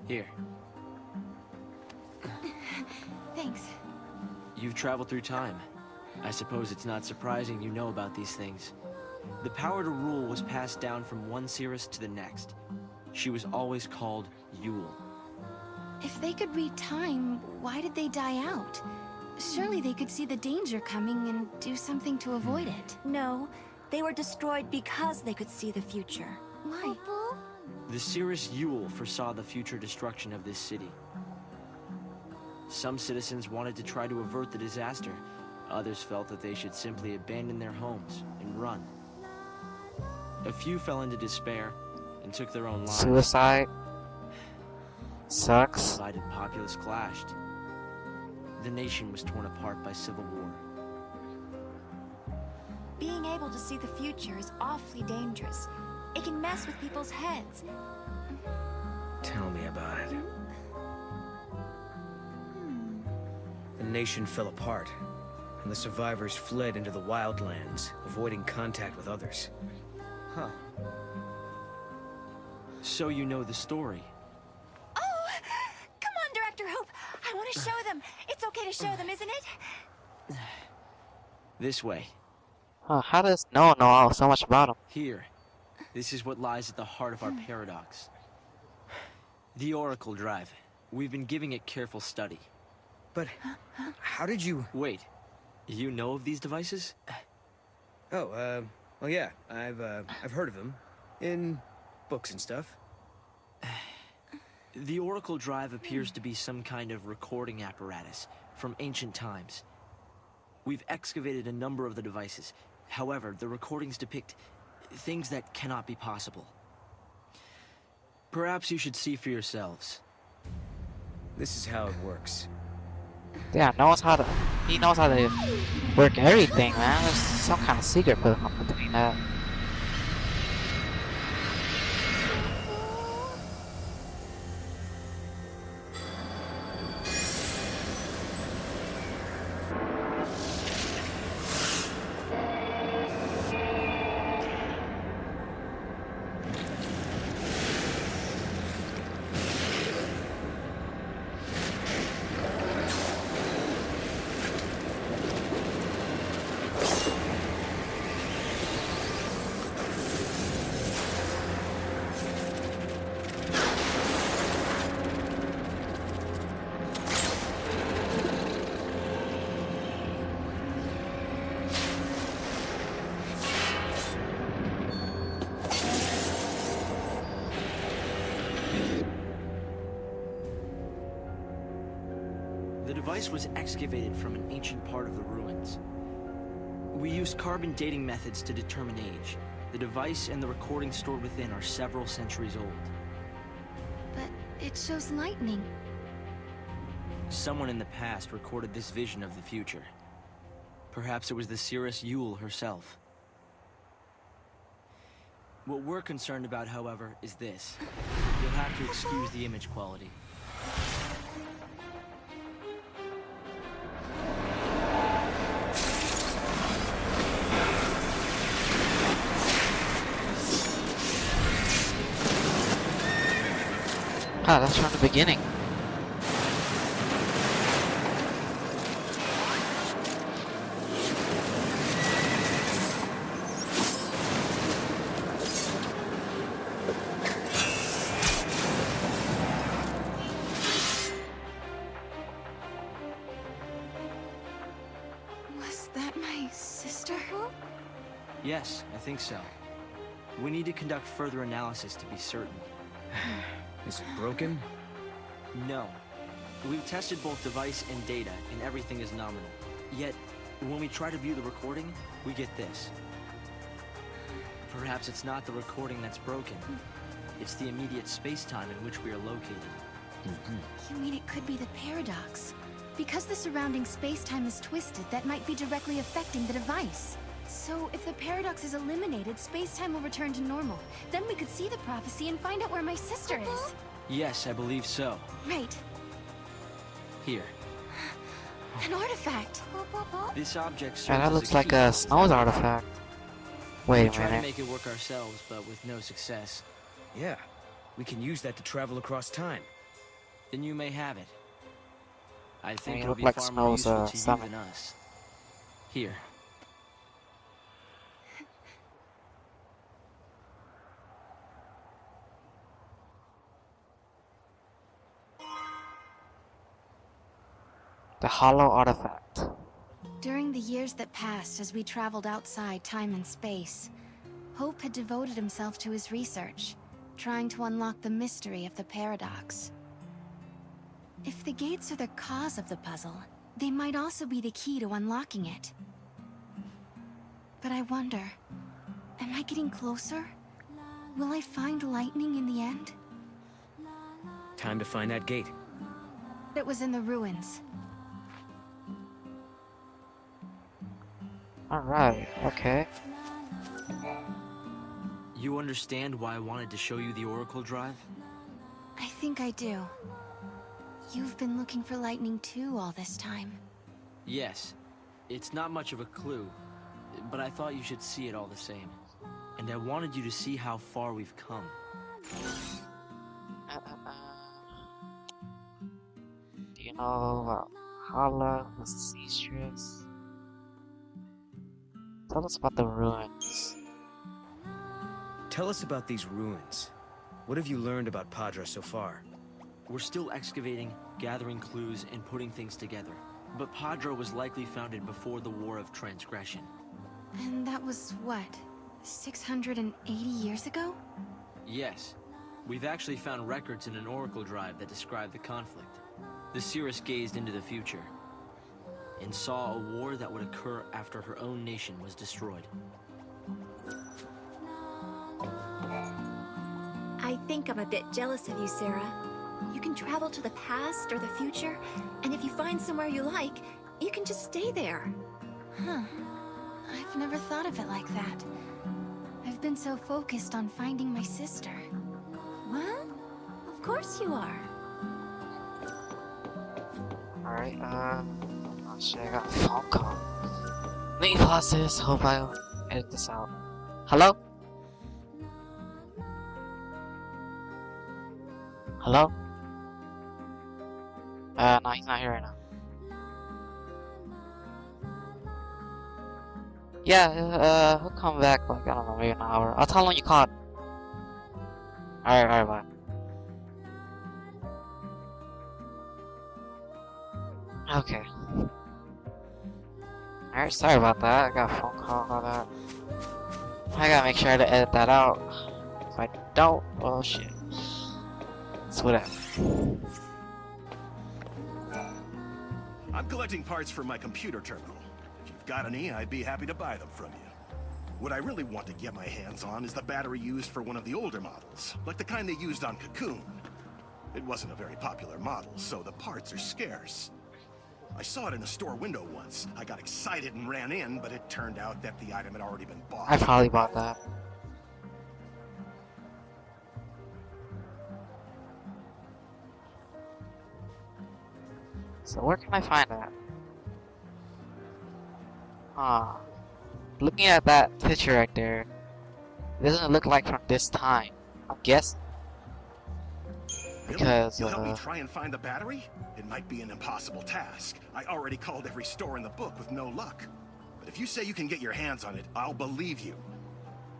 Here. Thanks. You've traveled through time. I suppose it's not surprising you know about these things. The power to rule was passed down from one seeress to the next. She was always called Yule. If they could read time, why did they die out? Surely they could see the danger coming and do something to avoid it. No, they were destroyed because they could see the future. Why? The seeress Yule foresaw the future destruction of this city. Some citizens wanted to try to avert the disaster. Others felt that they should simply abandon their homes and run. A few fell into despair and took their own lives. Suicide sucks. The divided populace clashed. The nation was torn apart by civil war. Being able to see the future is awfully dangerous. It can mess with people's heads. Tell me about it. The nation fell apart, and the survivors fled into the wildlands, avoiding contact with others. Huh. So you know the story. Oh! Come on, Director Hope! I want to show them! It's okay to show them, isn't it? This way. Oh, how does Noel know so much about him? Here. This is what lies at the heart of our paradox. The Oracle Drive. We've been giving it careful study. But how did you... Wait. You know of these devices? Oh, well, yeah. I've heard of them. In books and stuff. The Oracle Drive appears to be some kind of recording apparatus from ancient times. We've excavated a number of the devices. However, the recordings depict things that cannot be possible. Perhaps you should see for yourselves. This is how it works. Yeah, he knows how to work everything, man. There's some kind of secret between that. The device was excavated from an ancient part of the ruins. We used carbon dating methods to determine age. The device and the recordings stored within are several centuries old. But it shows lightning. Someone in the past recorded this vision of the future. Perhaps it was the seeress Yule herself. What we're concerned about, however, is this. You'll have to excuse the image quality. Ah, that's from the beginning. Was that my sister? Yes, I think so. We need to conduct further analysis to be certain. Is it broken? No. We've tested both device and data, and everything is nominal. Yet, when we try to view the recording, we get this. Perhaps it's not the recording that's broken. It's the immediate space-time in which we are located. You mean it could be the paradox? Because the surrounding space-time is twisted, that might be directly affecting the device. So, if the paradox is eliminated, space-time will return to normal. Then we could see the prophecy and find out where my sister is. Yes, I believe so. Right. Here. An artifact. This object serves Yeah, that as looks a like key. a Snow's artifact. Wait We a tried to minute. make it work ourselves, but with no success. Yeah. We can use that to travel across time. Then you may have it. I think it it'll looked be like far more Snow's, useful to you stomach. than us. Here. The hollow artifact. During the years that passed as we traveled outside time and space, Hope had devoted himself to his research, trying to unlock the mystery of the paradox. If the gates are the cause of the puzzle, they might also be the key to unlocking it. But I wonder, am I getting closer? Will I find lightning in the end? Time to find that gate. It was in the ruins. Alright, okay. You understand why I wanted to show you the Oracle Drive? I think I do. You've been looking for lightning too all this time. Yes. It's not much of a clue, but I thought you should see it all the same. And I wanted you to see how far we've come. Do you know about Hala, the seastress? Tell us about the ruins. Tell us about these ruins. What have you learned about Padra so far? We're still excavating, gathering clues, and putting things together. But Padra was likely founded before the War of Transgression. And that was what? 680 years ago? Yes. We've actually found records in an Oracle Drive that describe the conflict. The Seeress gazed into the future and saw a war that would occur after her own nation was destroyed. I think I'm a bit jealous of you, Serah. You can travel to the past or the future, and if you find somewhere you like, you can just stay there. Huh. I've never thought of it like that. I've been so focused on finding my sister. Well, of course you are. Alright, oh shit, I got a phone call. Let me pause this, hope I'll edit this out. Hello? Hello? No, he's not here right now. Yeah, he'll come back like, I don't know, maybe an hour. I'll tell him you called. Alright, bye. Okay. Alright, sorry about that. I got a phone call about that. I gotta make sure to edit that out. If I don't, well shit. It's whatever. I'm collecting parts for my computer terminal. If you've got any, I'd be happy to buy them from you. What I really want to get my hands on is the battery used for one of the older models, like the kind they used on Cocoon. It wasn't a very popular model, so the parts are scarce. I saw it in a store window once. I got excited and ran in, but it turned out that the item had already been bought. I probably bought that. So where can I find that? Looking at that picture right there, it doesn't look like from this time. I'm guessing. Because, You'll help me try and find the battery? It might be an impossible task. I already called every store in the book with no luck. But if you say you can get your hands on it, I'll believe you.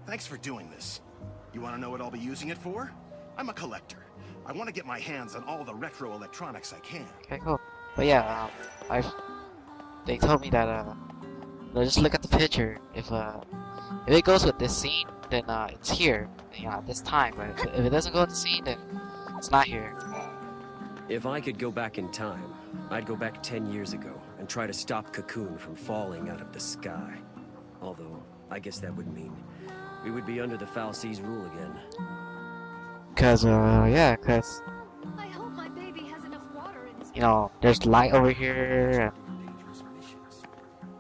Thanks for doing this. You want to know what I'll be using it for? I'm a collector. I want to get my hands on all the retro electronics I can. okay, cool. But yeah, they told me that, just look at the picture. If it goes with this scene, then it's here, you know, at this time. But if it doesn't go with the scene, then it's not here. If I could go back in time, I'd go back 10 years ago and try to stop Cocoon from falling out of the sky. Although, I guess that would mean we would be under the Foul Seas rule again. Cause, yeah, cause, I hope my baby has enough water in his... you know, there's light over here.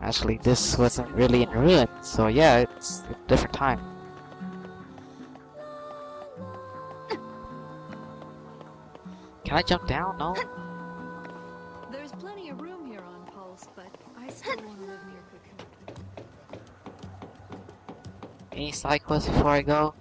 Actually, this wasn't really in ruins, so yeah, it's a different time. Can I jump down? No? There's plenty of room here on Pulse, but I still want to live near Cocoon. Any side quests before I go?